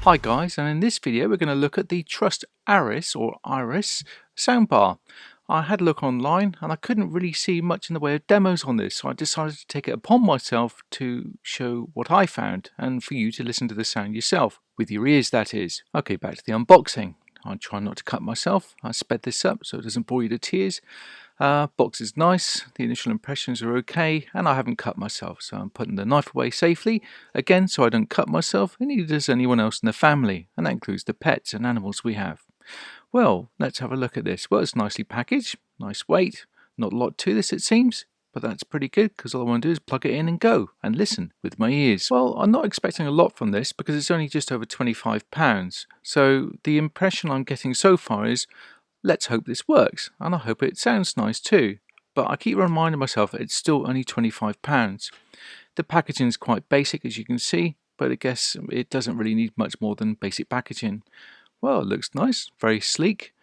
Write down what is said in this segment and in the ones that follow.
Hi guys, and in this video we're going to look at the Trust Arys or Arys Soundbar. I had a look online and I couldn't really see much in the way of demos on this, so I decided to take it upon myself to show what I found and for you to listen to the sound yourself, with your ears that is. Okay, back to the unboxing. I'll try not to cut myself. I sped this up so it doesn't bore you to tears. Box is nice, the initial impressions are okay, and I haven't cut myself, so I'm putting the knife away safely, again so I don't cut myself, and neither does anyone else in the family, and that includes the pets and animals we have. Well, let's have a look at this. Well, it's nicely packaged, nice weight, not a lot to this it seems, but that's pretty good because all I want to do is plug it in and go, and listen with my ears. Well, I'm not expecting a lot from this because it's only just over £25, so the impression I'm getting so far is, let's hope this works, and I hope it sounds nice too. But I keep reminding myself that it's still only £25. The packaging is quite basic, as you can see, but I guess it doesn't really need much more than basic packaging. Well, it looks nice, very sleek,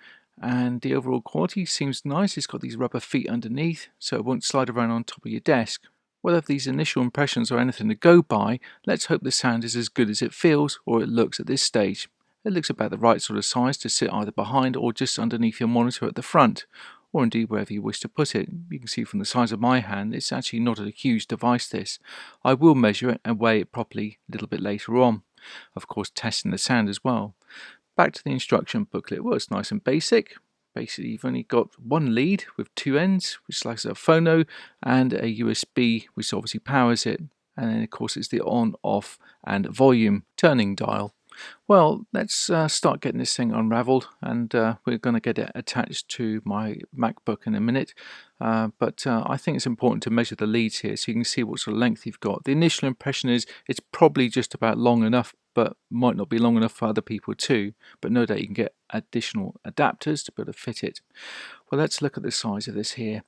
and the overall quality seems nice. It's got these rubber feet underneath, so it won't slide around on top of your desk. Well, if these initial impressions are anything to go by, let's hope the sound is as good as it feels or it looks at this stage. It looks about the right sort of size to sit either behind or just underneath your monitor at the front, or indeed wherever you wish to put it. You can see from the size of my hand, it's actually not a huge device this. I will measure it and weigh it properly a little bit later on. Of course, testing the sound as well. Back to the instruction booklet. Well, it's nice and basic. Basically, you've only got one lead with two ends, which is a phono, and a USB, which obviously powers it. And then, of course, it's the on, off, and volume turning dial. Well, let's start getting this thing unraveled, and we're going to get it attached to my MacBook in a minute. But I think it's important to measure the leads here so you can see what sort of length you've got. The initial impression is it's probably just about long enough, but might not be long enough for other people too. But no doubt you can get additional adapters to be able to fit it. Well, let's look at the size of this here.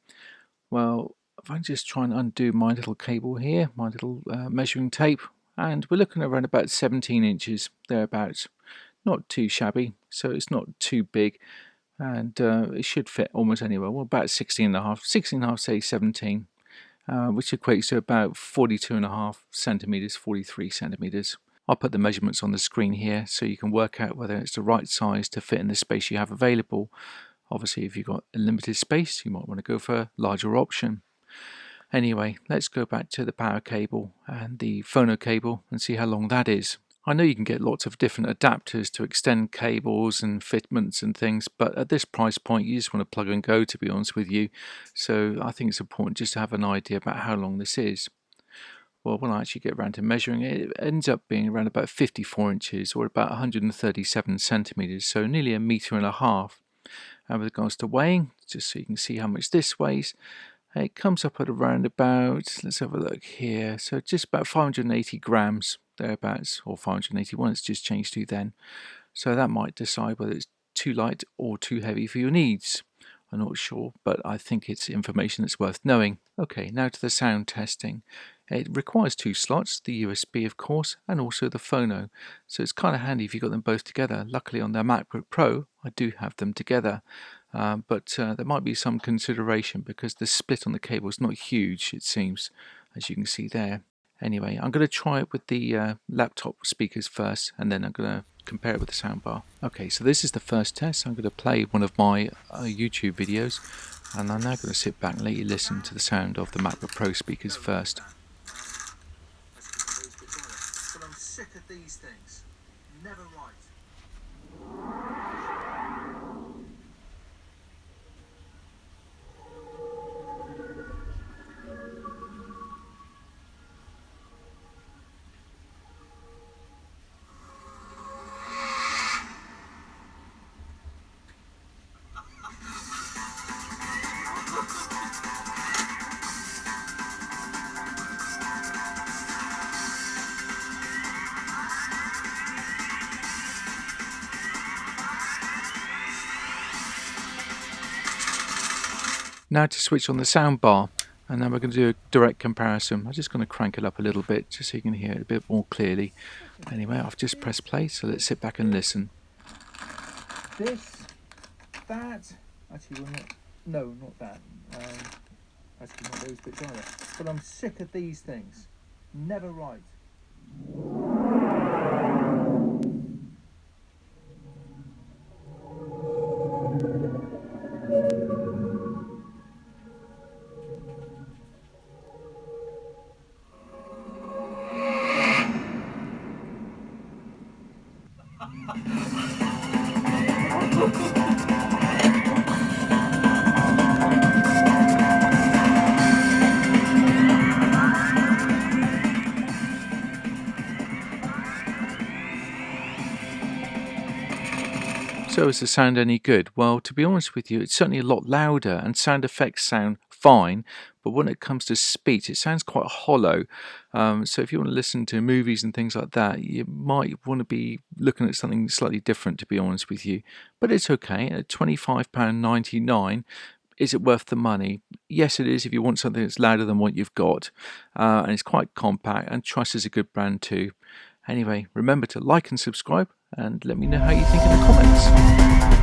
Well, if I just try and undo my little cable here, my little measuring tape, and we're looking around about 17 inches thereabouts. Not too shabby, so it's not too big, and it should fit almost anywhere. Well, about 16.5, say 17, which equates to about 42.5 centimeters, 43 centimeters. I'll put the measurements on the screen here so you can work out whether it's the right size to fit in the space you have available. Obviously, if you've got a limited space, you might want to go for a larger option. Anyway, let's go back to the power cable and the phono cable and see how long that is. I know you can get lots of different adapters to extend cables and fitments and things, but at this price point you just want to plug and go, to be honest with you. So I think it's important just to have an idea about how long this is. Well, when I actually get around to measuring it, it ends up being around about 54 inches or about 137 centimeters, so nearly 1.5 meters. And with regards to weighing, just so you can see how much this weighs, it comes up at around about, let's have a look here, so just about 580 grams thereabouts, or 581, it's just changed to then. So that might decide whether it's too light or too heavy for your needs. I'm not sure, but I think it's information that's worth knowing. Okay, now to the sound testing. It requires two slots, the USB of course, and also the phono. So it's kind of handy if you've got them both together. Luckily on the MacBook Pro, I do have them together. But there might be some consideration because the split on the cable is not huge, it seems, as you can see there. Anyway, I'm going to try it with the laptop speakers first, and then I'm going to compare it with the soundbar. Okay, so this is the first test. I'm going to play one of my YouTube videos, and I'm now going to sit back and let you listen to the sound of the MacBook Pro speakers first. But I'm sick of these things. Never right. Now to switch on the soundbar, and then we're going to do a direct comparison. I'm just going to crank it up a little bit just so you can hear it a bit more clearly. Anyway, I've just pressed play, so let's sit back and listen. This, that, actually, no, not that. Actually, not those bits either. But I'm sick of these things. Never right. So is the sound any good? Well, to be honest with you, it's certainly a lot louder and sound effects sound fine, but when it comes to speech, it sounds quite hollow. So if you want to listen to movies and things like that, you might want to be looking at something slightly different, to be honest with you. But it's okay. At £25.99, is it worth the money? Yes, it is if you want something that's louder than what you've got. And it's quite compact, and Trust is a good brand too. Anyway, remember to like and subscribe, and let me know how you think in the comments.